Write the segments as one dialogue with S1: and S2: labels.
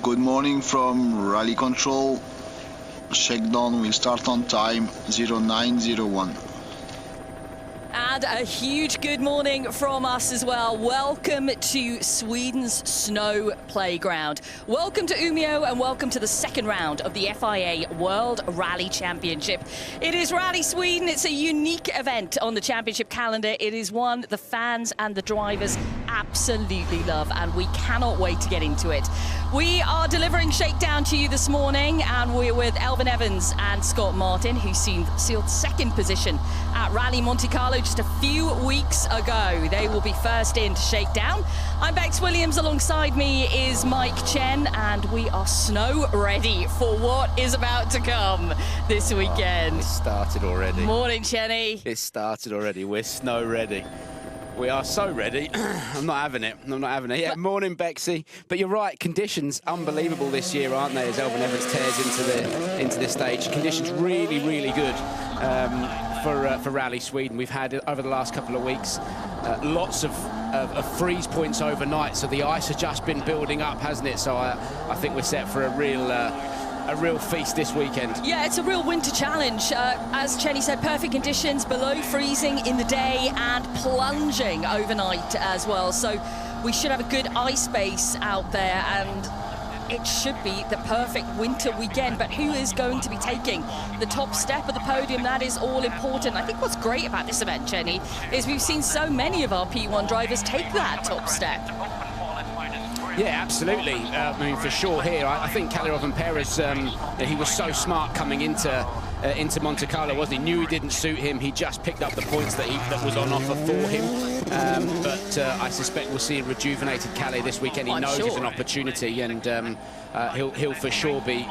S1: Good morning from Rally Control. Shakedown will start on time 0901.
S2: And a huge good morning from us as well. Welcome to Sweden's snow playground. Welcome to Umeå and welcome to the second round of the FIA World Rally Championship. It is Rally Sweden. It's a unique event on the championship calendar. It is one the fans and the drivers absolutely love, and we cannot wait to get into it. We are delivering Shakedown to you this morning, and we're with Elfyn Evans and Scott Martin, who sealed second position at Rally Monte Carlo just a few weeks ago. They will be first in to Shakedown. I'm Bex Williams. Alongside me is Mike Chen, and we are snow ready for what is about to come this weekend.
S3: It started already.
S2: Morning, Chenny.
S3: It started already. We're snow ready. We are so ready. I'm not having it. I'm not having it. Yeah, morning, Bexy. But you're right. Conditions unbelievable this year, aren't they? As Elfyn Evans tears into the stage. Conditions really, really good for Rally Sweden. We've had over the last couple of weeks lots of freeze points overnight. So the ice has just been building up, hasn't it? So I think we're set for a real feast this weekend. Yeah,
S2: it's a real winter challenge. As Chenny said, perfect conditions, below freezing in the day and plunging overnight as well. So we should have a good ice base out there, and it should be the perfect winter weekend. But who is going to be taking the top step of the podium? That is all important. I think what's great about this event, Chenny, is we've seen so many of our P1 drivers take that top step.
S3: Yeah, absolutely. I mean, for sure here. I think Kalle Rovanperä, he was so smart coming into Monte Carlo, wasn't he? Knew he didn't suit him. He just picked up the points that was on offer for him. But I suspect we'll see a rejuvenated Kalle this weekend. He knows it's an opportunity, and he'll for sure be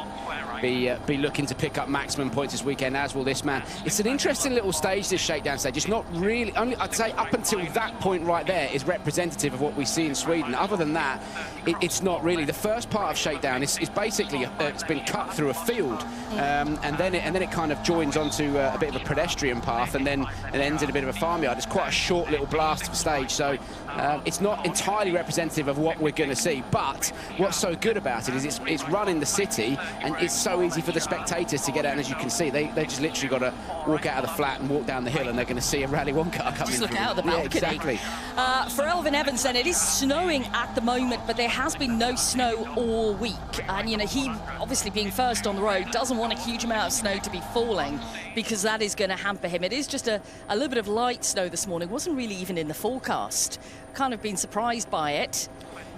S3: looking to pick up maximum points this weekend, as will this man. It's an interesting little stage, this Shakedown stage. It's not really, I'd say up until that point right there is representative of what we see in Sweden. Other than that, it's not really. The first part of Shakedown is basically it's been cut through a field, and then it kind of joins onto a bit of a pedestrian path, and then it ends in a bit of a farmyard. It's quite a short little blast of stage, so it's not entirely representative of what we're going to see. But what's so good about it is it's run in the city, and it's so easy for the spectators to get out. And as you can see, they just literally got to walk out of the flat and walk down the hill, and they're going to see a Rally 1 car coming.
S2: Just look out the balcony.
S3: Yeah, exactly.
S2: For Elfyn Evans, then, it is snowing at the moment, but there has been no snow all week. And, you know, he, obviously being first on the road, doesn't want a huge amount of snow to be falling, because that is going to hamper him. It is just a little bit of light snow this morning. Wasn't really even in the forecast. Kind of been surprised by it.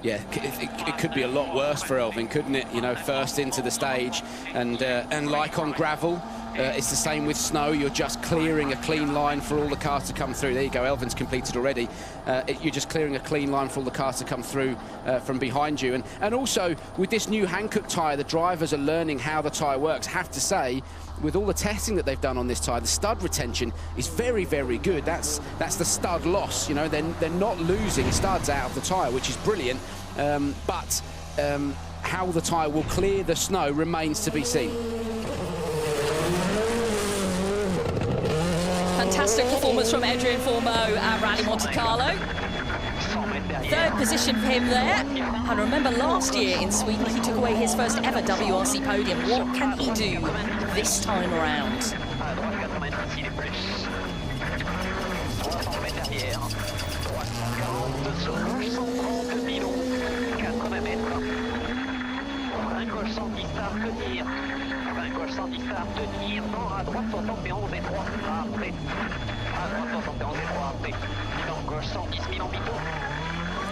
S3: Yeah, it could be a lot worse for Elfyn, couldn't it? You know, first into the stage, and like on gravel, it's the same with snow. You're just clearing a clean line for all the cars to come through. There you go, Elfyn's completed already. You're just clearing a clean line for all the cars to come through from behind you. And also, with this new Hankook tyre, the drivers are learning how the tyre works. Have to say, with all the testing that they've done on this tyre, the stud retention is very, very good. That's the stud loss. You know, they're not losing studs out of the tyre, which is brilliant. But how the tyre will clear the snow remains to be seen.
S2: Fantastic performance from Adrian Formeau at Rally Monte Carlo. Third position for him there. And remember, last year in Sweden, he took away his first ever WRC podium. What can he do this time around?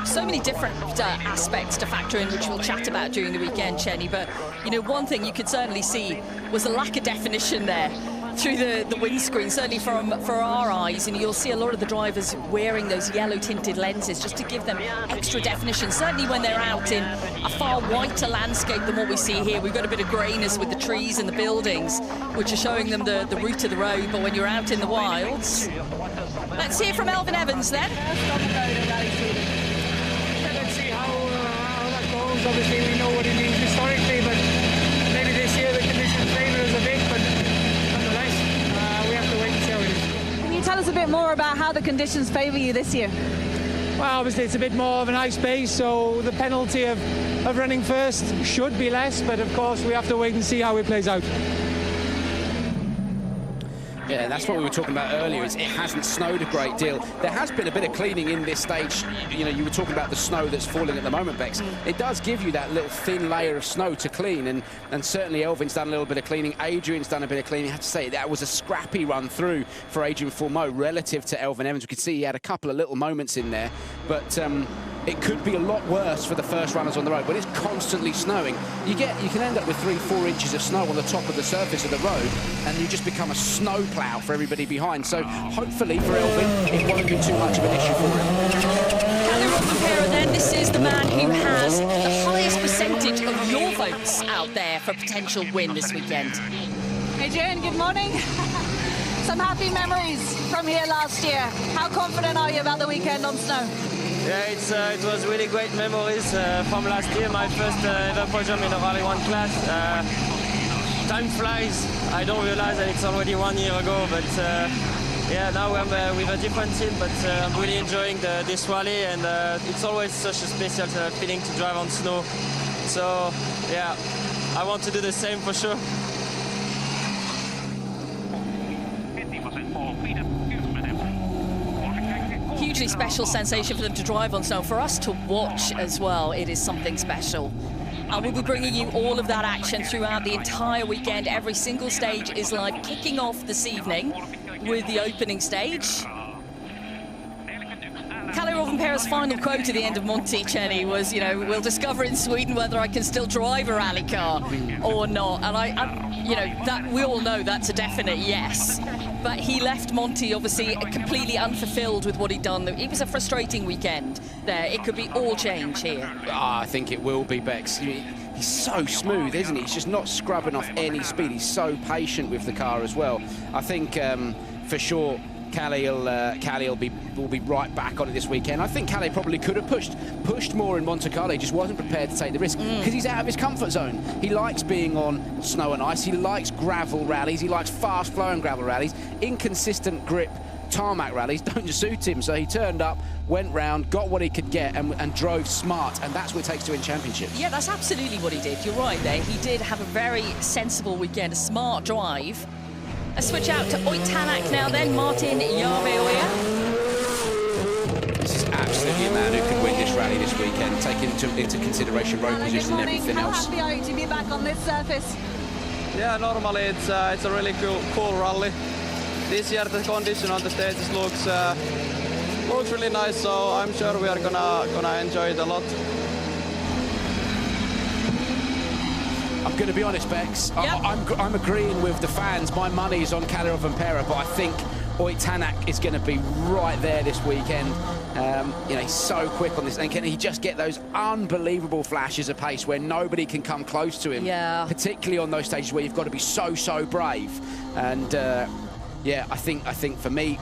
S2: So many different aspects to factor in, which we'll chat about during the weekend, Chenny. But, you know, one thing you could certainly see was the lack of definition there through the windscreen, certainly for our eyes. And you'll see a lot of the drivers wearing those yellow tinted lenses just to give them extra definition, certainly when they're out in a far whiter landscape than what we see here. We've got a bit of greyness with the trees and the buildings, which are showing them the route of the road. But when you're out in the wilds, let's hear from Elfyn Evans then.
S4: Let's see how that goes. Obviously we know what it means historically, but maybe this year the conditions favour us a bit, but nonetheless we have to wait and see how it is.
S5: Can you tell us a bit more about how the conditions favour you this year?
S4: Well, Well, obviously it's a bit more of an ice base, so the penalty of running first should be less, but of course we have to wait and see how it plays out.
S3: Yeah, that's what we were talking about earlier, is it hasn't snowed a great deal. There has been a bit of cleaning in this stage. You know, you were talking about the snow that's falling at the moment, Bex. It does give you that little thin layer of snow to clean, and certainly Elvin's done a little bit of cleaning. Adrian's done a bit of cleaning. I have to say, that was a scrappy run through for Adrian Fourmeau relative to Elvin Evans. We could see he had a couple of little moments in there, but it could be a lot worse for the first runners on the road. When it's constantly snowing, you can end up with 3-4 inches of snow on the top of the surface of the road, and you just become a snow plough for everybody behind. So hopefully for Elvin, it won't be too much of an issue for him.
S2: Kalle Rovanperä, then, this is the man who has the highest percentage of your votes out there for potential win this weekend.
S5: Adrian, good morning. Some happy memories from here last year. How confident are you about the weekend on snow?
S6: Yeah, it was really great memories from last year, my first ever podium in the Rally 1 class. Time flies. I don't realize that it's already 1 year ago, but yeah, now I'm with a different team, but I'm really enjoying this rally, and it's always such a special feeling to drive on snow. So yeah, I want to do the same for sure.
S2: Hugely special sensation for them to drive on snow. For us to watch as well, it is something special. And we'll be bringing you all of that action throughout the entire weekend. Every single stage is live, kicking off this evening with the opening stage. Kalle Rovanperä's final quote at the end of Monticelli was, you know, we'll discover in Sweden whether I can still drive a rally car or not. And I you know, that we all know that's a definite yes. But he left Monty, obviously, completely unfulfilled with what he'd done. It was a frustrating weekend there. It could be all change here.
S3: I think it will be, Bex. He's so smooth, isn't he? He's just not scrubbing off any speed. He's so patient with the car as well. I think, for sure, Kalle will be right back on it this weekend. I think Kalle probably could have pushed more in Monte Carlo. He just wasn't prepared to take the risk because he's out of his comfort zone. He likes being on snow and ice. He likes gravel rallies. He likes fast-flowing gravel rallies. Inconsistent grip tarmac rallies don't suit him. So he turned up, went round, got what he could get, and drove smart. And that's what it takes to win championships.
S2: Yeah, that's absolutely what he did. You're right there. He did have a very sensible weekend, a smart drive. A switch out to Ott Tänak now then, Martin Järveoja.
S3: This is absolutely a man who could win this rally this weekend, taking into consideration road position and everything else.
S5: How happy are you to be back on this surface?
S6: Yeah, normally it's a really cool rally. This year the condition on the stages looks really nice, so I'm sure we are gonna enjoy it a lot.
S3: I'm going to be honest, Bex.
S2: Yep.
S3: I'm agreeing with the fans. My money's on Kalle Rovanperä, but I think Ott Tänak is going to be right there this weekend. You know, he's so quick on this, and can he just get those unbelievable flashes of pace where nobody can come close to him?
S2: Yeah.
S3: Particularly on those stages where you've got to be so brave. And yeah, I think for me,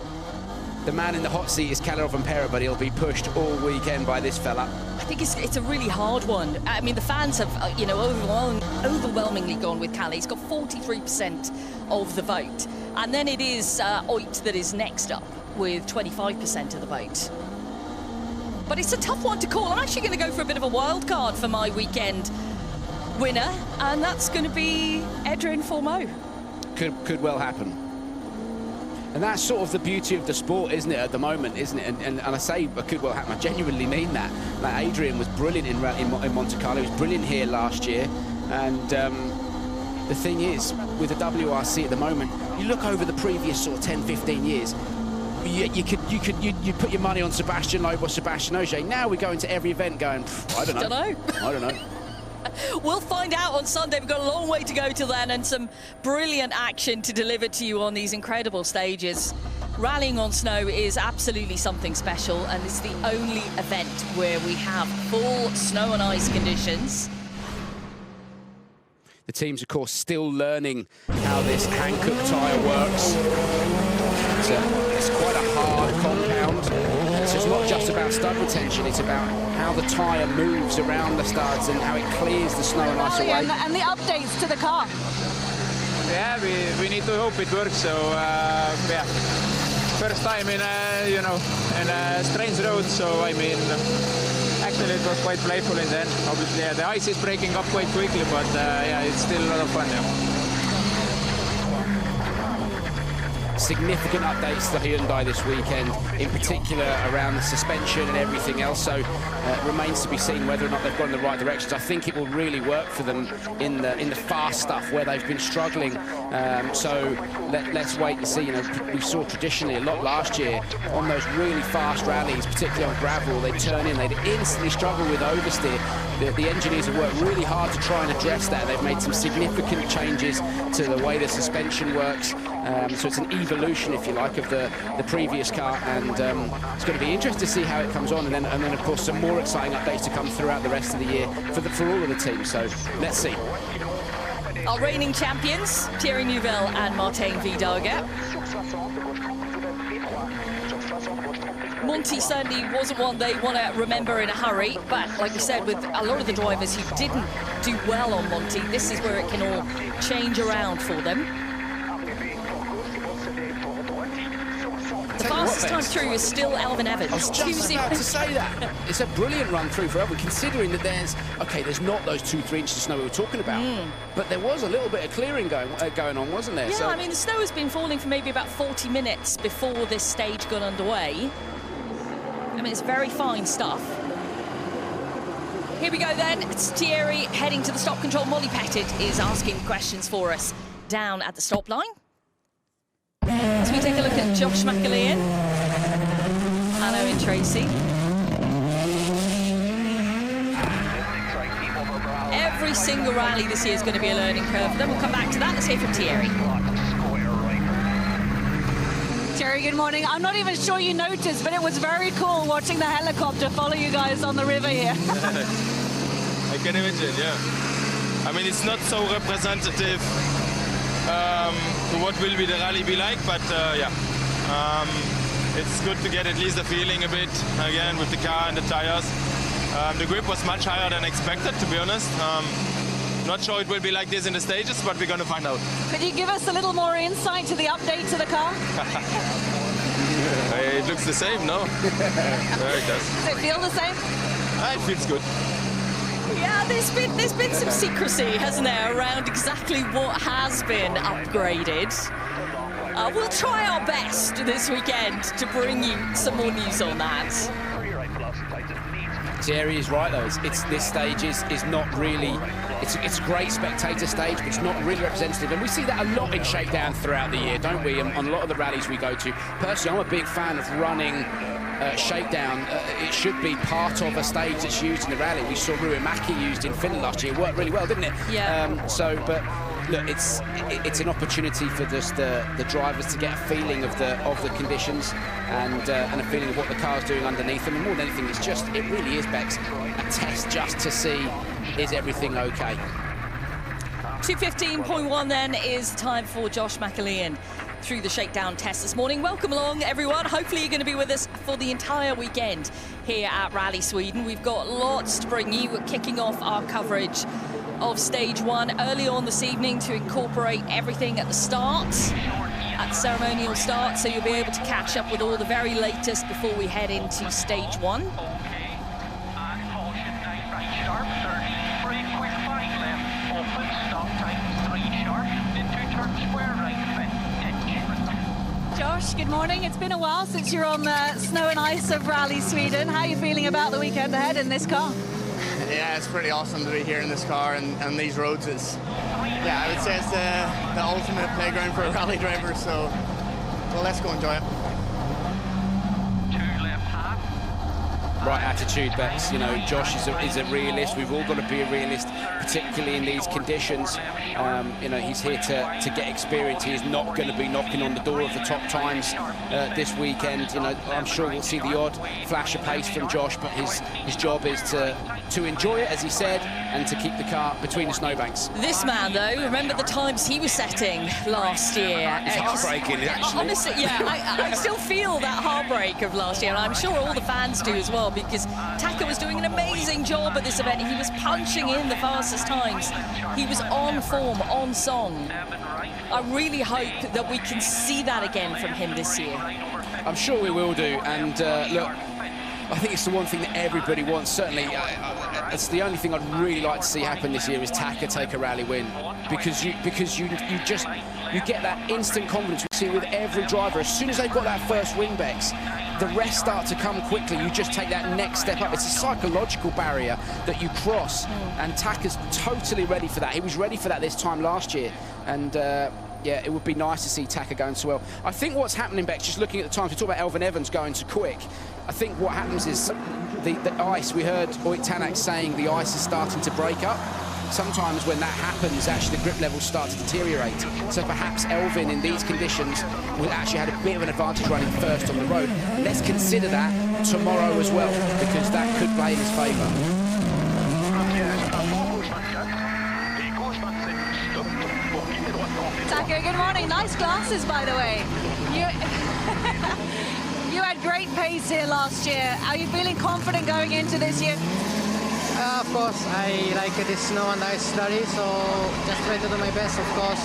S3: the man in the hot seat is Kalle Rovanperä, but he'll be pushed all weekend by this fella.
S2: I think it's a really hard one. I mean, the fans have, you know, overwhelmingly gone with Kalle. He's got 43% of the vote. And then it is Ott that is next up with 25% of the vote. But it's a tough one to call. I'm actually going to go for a bit of a wild card for my weekend winner, and that's going to be Adrian Fourmeau.
S3: Could well happen. And that's sort of the beauty of the sport, isn't it, at the moment, isn't it? And I say it could well happen. I genuinely mean that. Like, Adrian was brilliant in Monte Carlo. He was brilliant here last year. And the thing is, with the WRC at the moment, you look over the previous sort of 10, 15 years, you put your money on Sebastian Loeb or Sebastian Ogier. Now we go into every event going, I don't know. I don't know.
S2: We'll find out on Sunday. We've got a long way to go till then, and some brilliant action to deliver to you on these incredible stages. Rallying on snow is absolutely something special, and it's the only event where we have full snow and ice conditions.
S3: The team's, of course, still learning how this Hankook tyre works. It's quite a hard compound. So it's not just about stud retention, it's about how the tyre moves around the studs and how it clears the snow and ice away.
S5: And the updates to the car.
S6: Yeah, we need to hope it works, so yeah.
S7: first time in in a strange road. So I mean, actually it was quite playful in the end. Obviously, the ice is breaking up quite quickly, but yeah, it's still a lot of fun. Yeah.
S3: Significant updates to Hyundai this weekend, in particular around the suspension and everything else. So remains to be seen whether or not they've gone in the right directions. I think it will really work for them in the fast stuff where they've been struggling. So let's wait and see. You know, we saw traditionally a lot last year on those really fast rallies, particularly on gravel. They turn in, they'd instantly struggle with oversteer. The engineers have worked really hard to try and address that. They've made some significant changes to the way the suspension works. So it's an evolution, if you like, of the previous car, and it's going to be interesting to see how it comes on, and then of course some more exciting updates to come throughout the rest of the year for all of the teams. So let's see.
S2: Our reigning champions, Thierry Neuville and Martin Vidager. Monty certainly wasn't one they want to remember in a hurry, but like we said, with a lot of the drivers who didn't do well on Monty, this is where it can all change around for them. The fastest time through is still Elvin Evans.
S3: I was just about to say that. It's a brilliant run through for Elvin, considering that there's not those 2-3 inches of snow we were talking about, but there was a little bit of clearing going on, wasn't there?
S2: Yeah,
S3: so,
S2: I mean, the snow has been falling for maybe about 40 minutes before this stage got underway. I mean, it's very fine stuff. Here we go then. It's Thierry heading to the stop control. Molly Pettit is asking questions for us down at the stop line. As we take a look at Josh McAlean and Owen Tracy. Every single rally this year is going to be a learning curve. Then we'll come back to that. Let's hear from Thierry.
S5: Thierry, good morning. I'm not even sure you noticed, but it was very cool watching the helicopter follow you guys on the river here.
S6: I can imagine, yeah. I mean, it's not so representative to what will the rally be like, but yeah. It's good to get at least a feeling a bit, again, with the car and the tires. The grip was much higher than expected, to be honest. Not sure it will be like this in the stages, but we're going to find out.
S5: Could you give us a little more insight to the update to the car?
S6: It looks the same, no? Yeah, it does.
S5: Does it feel the same?
S6: It feels good.
S2: Yeah, there's been some secrecy, hasn't there, around exactly what has been upgraded. We'll try our best this weekend to bring you some more news on that.
S3: Thierry is right though. This stage is not really. It's a great spectator stage, but it's not really representative. And we see that a lot in Shakedown throughout the year, don't we? On a lot of the rallies we go to. Personally, I'm a big fan of running Shakedown. It should be part of a stage that's used in the rally. We saw Ruimäki used in Finland last year. It worked really well, didn't it?
S2: Yeah.
S3: But look, it's an opportunity for just the drivers to get a feeling of the conditions and a feeling of what the car's doing underneath them. And more than anything, it really is, Bex, a test just to see, is everything okay?
S2: 2:15.1 then is time for Josh McAlean through the Shakedown test this morning. Welcome along, everyone. Hopefully you're going to be with us for the entire weekend here at Rally Sweden. We've got lots to bring you, kicking off our coverage of stage one early on this evening to incorporate everything at the start, at the ceremonial start, so you'll be able to catch up with all the very latest before we head into stage one.
S5: Josh, good morning. It's been a while since you're on the snow and ice of Rally Sweden. How are you feeling about the weekend ahead in this car?
S8: Yeah, it's pretty awesome to be here in this car and these roads. I would say it's the ultimate playground for a rally driver, so well, let's go enjoy it.
S3: Right attitude, Bex. You know, Josh is a realist. We've all got to be a realist, particularly in these conditions. You know, he's here to get experience. He is not going to be knocking on the door of the top times this weekend. You know, I'm sure we'll see the odd flash of pace from Josh, but his job is to enjoy it, as he said, and to keep the car between the snowbanks.
S2: This man, though, remember the times he was setting last year?
S3: It's heartbreaking, actually.
S2: Honestly, yeah, I still feel that heartbreak of last year, and I'm sure all the fans do as well, because Taka was doing an amazing job at this event. He was punching in the fastest times. He was on form, on song. I really hope that we can see that again from him this year.
S3: I'm sure we will do. And look, I think it's the one thing that everybody wants. Certainly, it's the only thing I'd really like to see happen this year is Taka take a rally win, because you get that instant confidence we see with every driver. As soon as they've got that first win, Bex, the rest start to come quickly. You just take that next step up. It's a psychological barrier that you cross, and Taka's totally ready for that. He was ready for that this time last year, and yeah, it would be nice to see Taka going so well. I think what's happening, Bex, just looking at the times, we talk about Elfyn Evans going so quick. I think what happens is the ice, we heard Ott Tänak saying the ice is starting to break up. Sometimes when that happens, actually the grip levels start to deteriorate. So perhaps Elfyn in these conditions will actually have a bit of an advantage running first on the road. Let's consider that tomorrow as well, because that could play in his favour.
S5: Taka, good morning. Nice glasses, by the way. You had great pace here last year. Are you feeling confident going into this year?
S9: Of course, I like this snow and ice study, so just try to do my best, of course.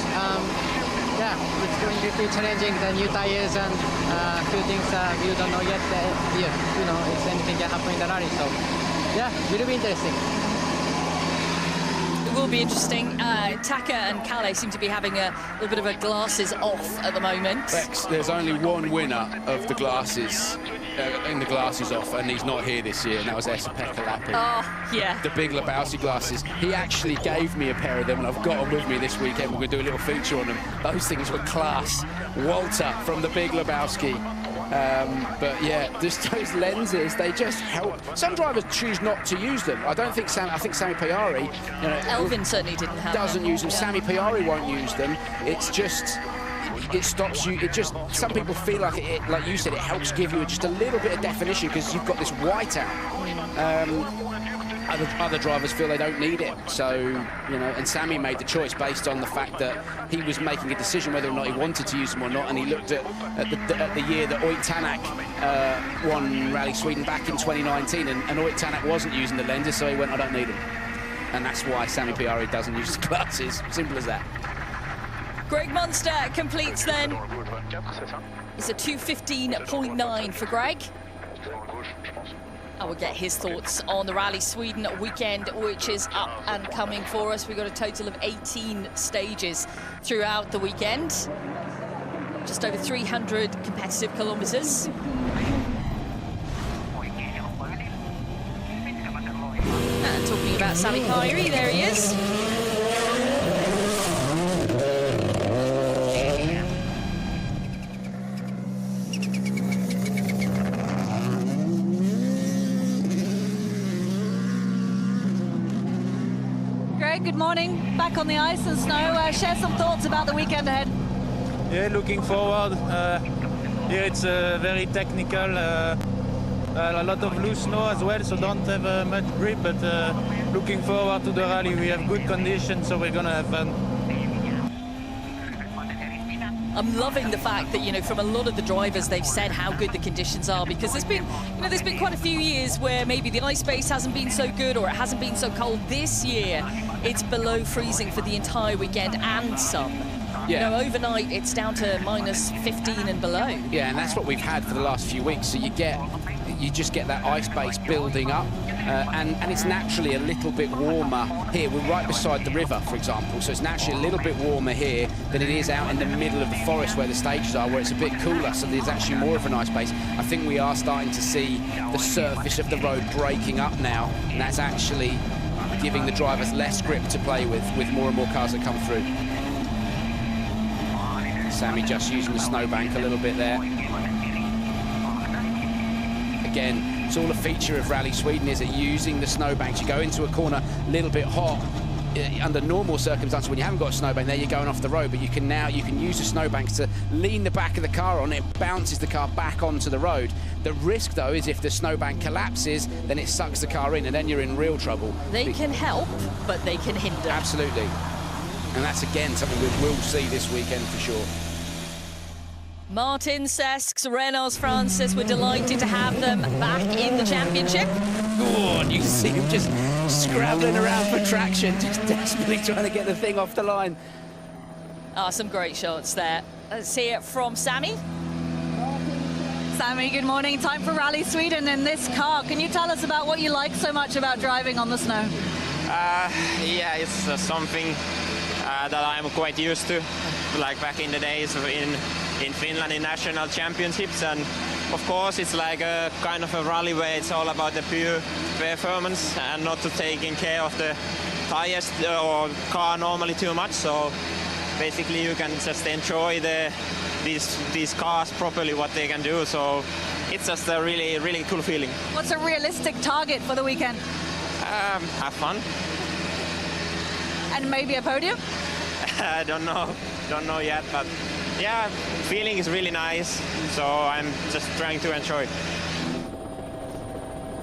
S9: Yeah, it's going to be challenging, the new tires and a few things you don't know yet. You know, if anything can happen in the rally, so yeah, it will be interesting.
S2: It will be interesting. Taka and Kalle seem to be having a little bit of a glasses off at the moment.
S3: Bex, there's only one winner of the glasses, in the glasses off, and he's not here this year, and that was Esa-Pekka Lappi.
S2: Oh, yeah.
S3: The Big Lebowski glasses. He actually gave me a pair of them, and I've got them with me this weekend. We're going to do a little feature on them. Those things were class. Walter from the Big Lebowski. But yeah, just those lenses, they just help. Some drivers choose not to use them. I don't think I think Sami Piari, you know,
S2: Elfyn certainly didn't have
S3: doesn't use them.
S2: Yeah.
S3: Sami Piari won't use them. It's just, it stops you. It just, some people feel like it, like you said, it helps give you just a little bit of definition because you've got this white out. Other drivers feel they don't need it, so, you know, and Sami made the choice based on the fact that he was making a decision whether or not he wanted to use them or not, and he looked at the year that Ott Tänak won Rally Sweden back in 2019, and Ott Tänak wasn't using the lenses, so he went, I don't need them. And that's why Sami Piari doesn't use the glasses, simple as that.
S2: Greg Munster completes then. It's a 2:15.9 for Greg. I will get his thoughts on the Rally Sweden weekend, which is up and coming for us. We've got a total of 18 stages throughout the weekend. Just over 300 competitive kilometres. And talking about Sami Piari, there he is.
S5: Good morning, back on the ice and snow. Share some thoughts about the weekend ahead.
S10: Yeah, looking forward. Here it's very technical, a lot of loose snow as well, so don't have much grip, but looking forward to the rally. We have good conditions, so we're gonna have fun.
S2: I'm loving the fact that, you know, from a lot of the drivers, they've said how good the conditions are, because there's been, you know, there's been quite a few years where maybe the ice base hasn't been so good or it hasn't been so cold. This year, it's below freezing for the entire weekend and some. Yeah. You know, overnight, it's down to minus 15 and below.
S3: Yeah, and that's what we've had for the last few weeks. So you just get that ice base building up, and it's naturally a little bit warmer here. We're right beside the river, for example, so it's naturally a little bit warmer here than it is out in the middle of the forest where the stages are, where it's a bit cooler, so there's actually more of an ice base. I think we are starting to see the surface of the road breaking up now, and that's actually giving the drivers less grip to play with more and more cars that come through. Sami just using the snowbank a little bit there. Again, it's all a feature of Rally Sweden, is it, using the snowbanks. You go into a corner a little bit hot under normal circumstances when you haven't got a snowbank there, you're going off the road, but you can use the snowbanks to lean the back of the car on. It bounces the car back onto the road. The risk, though, is if the snowbank collapses, then it sucks the car in, and then you're in real trouble.
S2: They can help, but they can hinder.
S3: Absolutely. And that's, again, something we will see this weekend for sure.
S2: Martin Sesks, Renault's Francis, we're delighted to have them back in the championship.
S3: Oh, and you see him just scrabbling around for traction, just desperately trying to get the thing off the line.
S2: Oh, some great shots there. Let's hear it from Sami.
S5: Sammy, good morning. Time for Rally Sweden in this car. Can you tell us about what you like so much about driving on the snow?
S6: Yeah, it's something that I'm quite used to, like back in the days in Finland in national championships, and of course it's like a kind of a rally where it's all about the pure performance and not to taking care of the tires or car normally too much. So basically you can just enjoy these cars properly, what they can do. So it's just a really cool feeling.
S5: What's a realistic target for the weekend?
S6: Have fun.
S5: And maybe a podium?
S6: I don't know yet, but yeah, feeling is really nice, so I'm just trying to enjoy.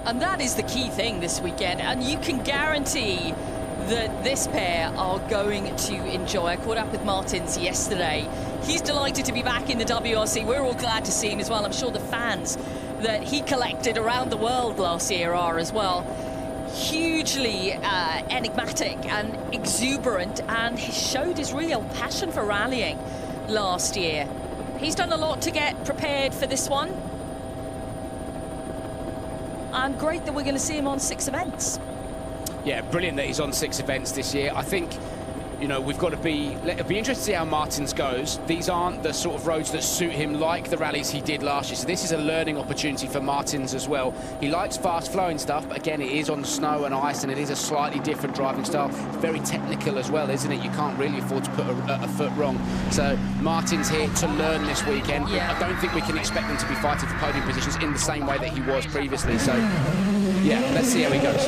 S2: And that is the key thing this weekend, and you can guarantee that this pair are going to enjoy. I caught up with Martins yesterday. He's delighted to be back in the WRC. We're all glad to see him as well. I'm sure the fans that he collected around the world last year are as well. Hugely enigmatic and exuberant, and he showed his real passion for rallying last year. He's done a lot to get prepared for this one, and great that we're going to see him on 6 events.
S3: Yeah, brilliant that he's on 6 events this year. I think, you know, we've got to it'll be interesting to see how Martins goes. These aren't the sort of roads that suit him like the rallies he did last year. So this is a learning opportunity for Martins as well. He likes fast flowing stuff, but again, it is on snow and ice, and it is a slightly different driving style. Very technical as well, isn't it? You can't really afford to put a foot wrong. So Martins here to learn this weekend.
S2: Yeah.
S3: I don't think we can expect him to be fighting for podium positions in the same way that he was previously. So yeah, let's see how he goes.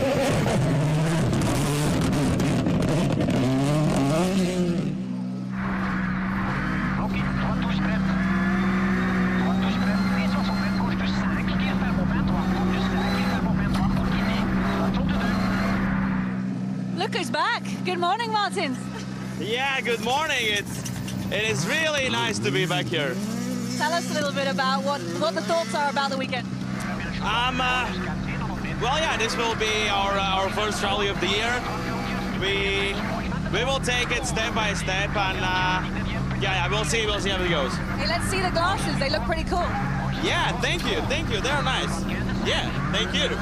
S5: Look who's back. Good morning, Martins.
S11: Yeah, good morning. It is really nice to be back here.
S5: Tell us a little bit about what the thoughts are about the weekend.
S11: Well, yeah, this will be our first rally of the year. We will take it step by step, and yeah, we'll see how it goes.
S5: Hey, let's see the glasses. They look pretty cool.
S11: Yeah, thank you. They're nice. Yeah, thank you.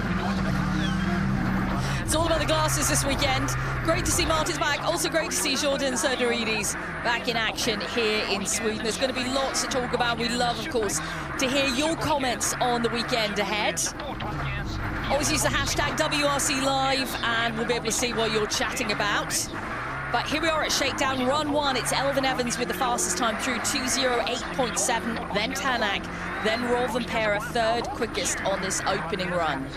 S2: It's all about the glasses this weekend. Great to see Martins back. Also great to see Jordan Söderidis back in action here in Sweden. There's going to be lots to talk about. We love, of course, to hear your comments on the weekend ahead. Always use the hashtag WRC Live, and we'll be able to see what you're chatting about. But here we are at Shakedown, run 1. It's Elfyn Evans with the fastest time through, 2:08.7, then Tänak, then Rovanperä, third quickest on this opening run.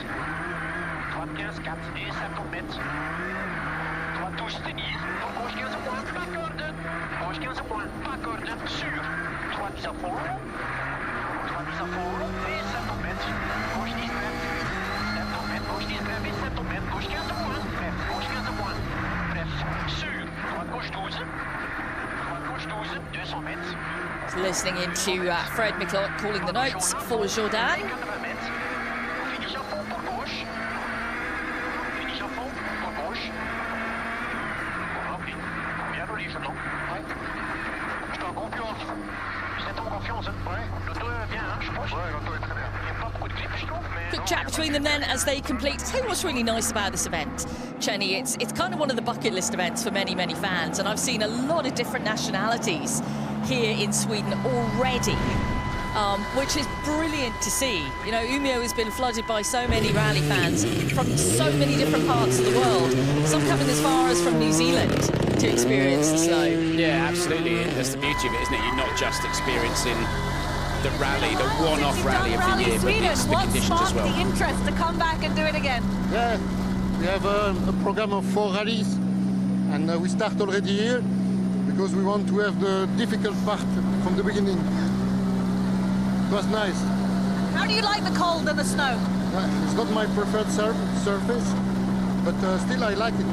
S2: Listening into Fred McLeod calling the notes for Jordan. Quick chat between them then as they complete. Tell you what's really nice about this event, Chenny, it's kind of one of the bucket list events for many fans, and I've seen a lot of different nationalities here in Sweden already, which is brilliant to see. You know, Umeå has been flooded by so many rally fans from so many different parts of the world, some coming as far as from New Zealand to experience the snow.
S3: Yeah, absolutely. That's the beauty of it, isn't it? You're not just experiencing the rally, the one-off rally of the year, but it's the conditions as well.
S5: What sparked the interest to come back and do it again?
S12: Yeah, we have a program of 4 rallies, and we start already here because we want to have the difficult part from the beginning. It was nice.
S5: How do you like the cold and the snow?
S12: It's not my preferred surface, but still I like it.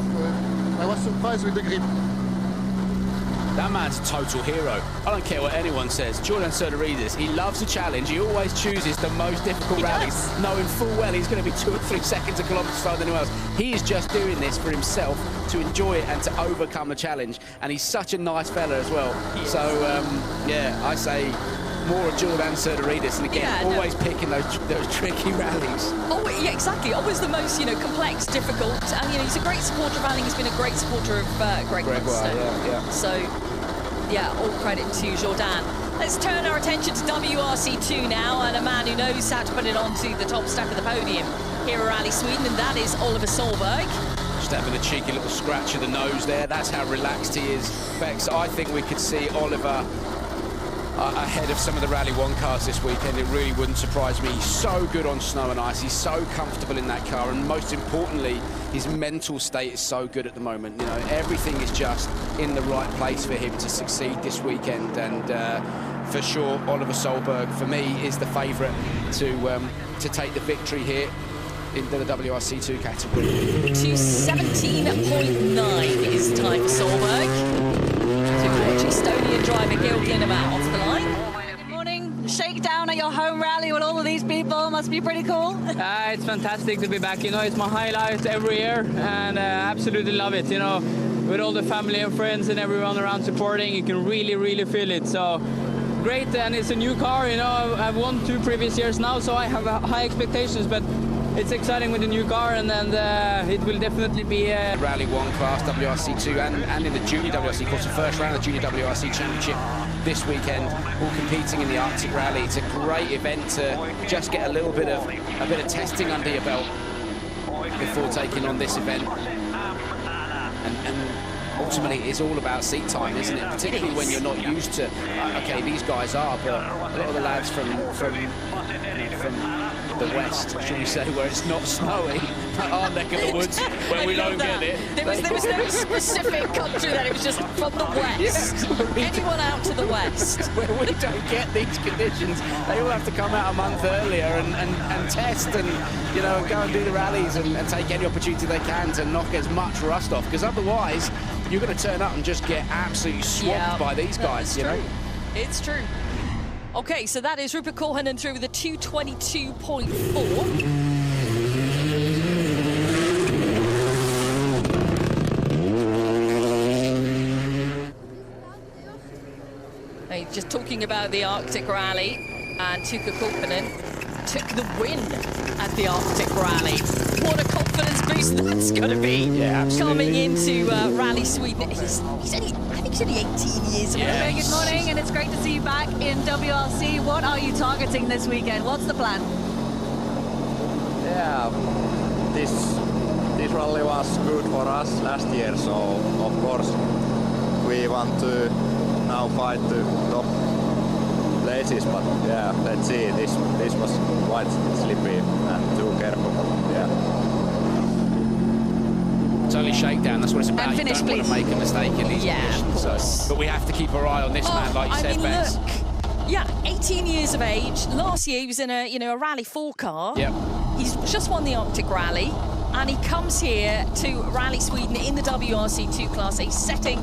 S12: I was surprised with the grip.
S3: That man's a total hero. I don't care what anyone says. Jordan Söderidis, he loves a challenge. He always chooses the most difficult rallies, knowing full well he's going to be 2 or 3 seconds a kilometre slower than anyone else. He is just doing this for himself, to enjoy it and to overcome the challenge. And he's such a nice fella as well. So, yeah, I say more of Jordan Serdaridis, and again, always picking those tricky rallies.
S2: Oh, yeah, exactly. Always the most, complex, difficult. And, he's a great supporter of rallying. He's been a great supporter of Greg Munster.
S3: Yeah.
S2: So, yeah, all credit to Jordan. Let's turn our attention to WRC2 now, and a man who knows how to put it onto the top step of the podium here at Rally Sweden, and that is Oliver Solberg.
S3: Just having a cheeky little scratch of the nose there. That's how relaxed he is. Bex, I think we could see Oliver ahead of some of the Rally 1 cars this weekend. It really wouldn't surprise me. He's so good on snow and ice. He's so comfortable in that car, and most importantly, his mental state is so good at the moment. Everything is just in the right place for him to succeed this weekend, and for sure, Oliver Solberg, for me, is the favourite to take the victory here into the WRC2 category.
S2: 2:17.9 is the time for Solberg. To watch Estonian driver Georg Linnemaa off the line.
S5: Good morning. Shakedown at your home rally with all of these people must be pretty cool.
S13: It's fantastic to be back. It's my highlight every year, and absolutely love it. With all the family and friends and everyone around supporting, you can really feel it. So great, and it's a new car. I've won 2 previous years now, so I have high expectations, but it's exciting with the new car, and it will definitely be
S3: Rally 1 class, WRC2, and in the Junior WRC, of course, the first round of the Junior WRC Championship this weekend, all competing in the Arctic Rally. It's a great event to just get a bit of testing under your belt before taking on this event. And ultimately, it's all about seat time, isn't it? Particularly when you're not used to. Okay, these guys are, but a lot of the lads from the west, should we say, where it's not snowing, our neck of the woods, where we don't get it.
S2: There was no specific country that, it was just from the west. Anyone out to the west.
S3: Where we don't get these conditions, they all have to come out a month earlier and test and, go and do the rallies and take any opportunity they can to knock as much rust off, because otherwise you're going to turn up and just get absolutely swamped by these guys,
S2: It's true. Okay, so that is Rupert Korhonen through with a 2:22.4. Just talking about the Arctic Rally, and Tuukka Koppanen took the win at the Arctic Rally. What a confidence boost that's going to be.
S3: Yeah, absolutely.
S2: Coming into Rally Sweden. He's only 18 years old.
S5: Very good morning, and it's great to see you back in WRC. What are you targeting this weekend? What's the plan?
S14: Yeah, this rally was good for us last year, so of course we want to now fight the top places, but yeah, let's see. This was quite slippy and too careful. Yeah.
S3: It's only shakedown, that's what it's about.
S2: And finish,
S3: you don't want to make a mistake in these conditions. But we have to keep our eye on this man, like you said, Bex.
S2: Look, 18 years of age. Last year he was in a Rally 4 car.
S3: Yep.
S2: He's just won the Arctic Rally, and he comes here to Rally Sweden in the WRC2 class. He's setting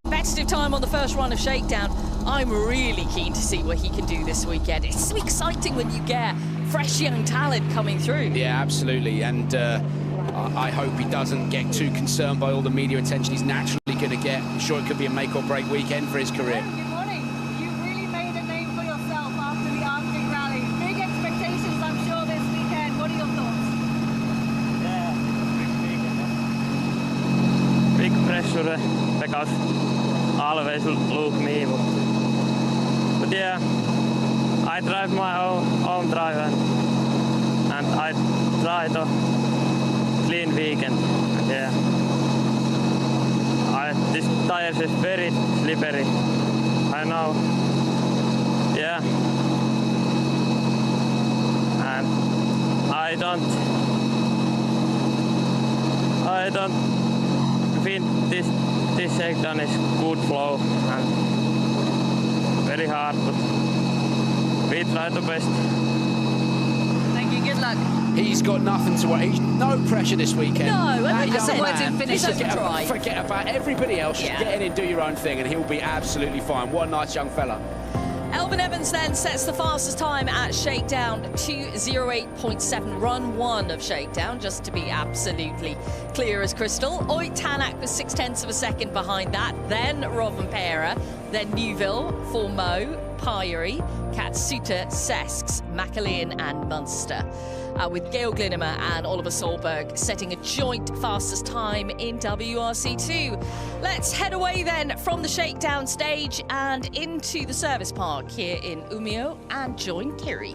S2: competitive time on the first run of Shakedown. I'm really keen to see what he can do this weekend. It's so exciting when you get fresh young talent coming through.
S3: Yeah, absolutely. And I hope he doesn't get too concerned by all the media attention he's naturally going to get. I'm sure it could be a make or break weekend for his career.
S5: Good morning. You really made a name for yourself after the Arctic Rally. Big expectations, I'm sure, this weekend. What are your thoughts?
S6: Big pressure because always look me. But yeah, I drive my own drive and I try to clean weekend. Yeah, this tires is very slippery. I know. Yeah, and I don't think this shakedown is good flow and very hard, but we try the best.
S5: Thank you, good luck.
S3: He's got nothing to worry. No pressure this weekend.
S2: No,
S3: That
S2: I said
S3: young
S2: words in
S3: man,
S2: finish doesn't try.
S3: Forget about everybody else. Just get in and do your own thing, and he'll be absolutely fine. What a nice young fella.
S2: Elvin Evans then sets the fastest time at Shakedown, 2:08.7, run 1 of Shakedown, just to be absolutely clear as crystal. Ott Tänak was 0.6 of a second behind that, then Rovanperä, then Neuville for Mo, Pyrie, Katsuta, Sesks, McAlean and Munster. With Gail Glinnemer and Oliver Solberg setting a joint fastest time in WRC2. Let's head away then from the Shakedown stage and into the service park here in Umeå and join Kiri.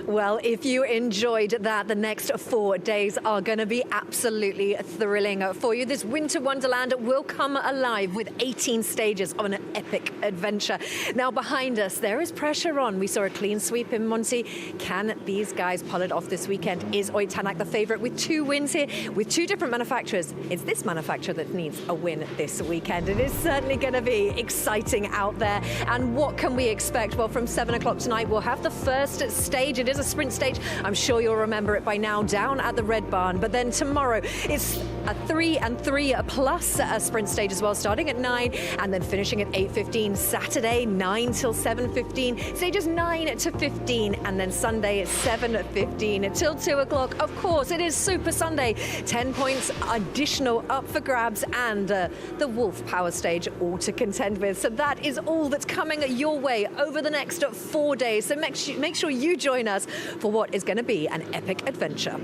S15: Well, if you enjoyed that, the next 4 days are going to be absolutely thrilling for you. This winter wonderland will come alive with 18 stages of an epic adventure. Now, behind us, there is pressure on. We saw a clean sweep in Monty. Can these guys pull it off this weekend? Is Ott Tänak the favourite with 2 wins here, with 2 different manufacturers? It's this manufacturer that needs a win this weekend. It is certainly going to be exciting out there. And what can we expect? Well, from 7 o'clock tonight, we'll have the first stage. It is a sprint stage. I'm sure you'll remember it by now, down at the Red Barn. But then tomorrow it's a 3 and 3 plus a sprint stage as well, starting at 9 and then finishing at 8:15. Saturday 9 till 7:15. Stages 9 to 15, and then Sunday at 7:15 till 2 o'clock. Of course, it is Super Sunday. 10 points additional up for grabs, and the Wolf Power Stage all to contend with. So that is all that's coming your way over the next 4 days. So make sure you join us for what is going to be an epic adventure.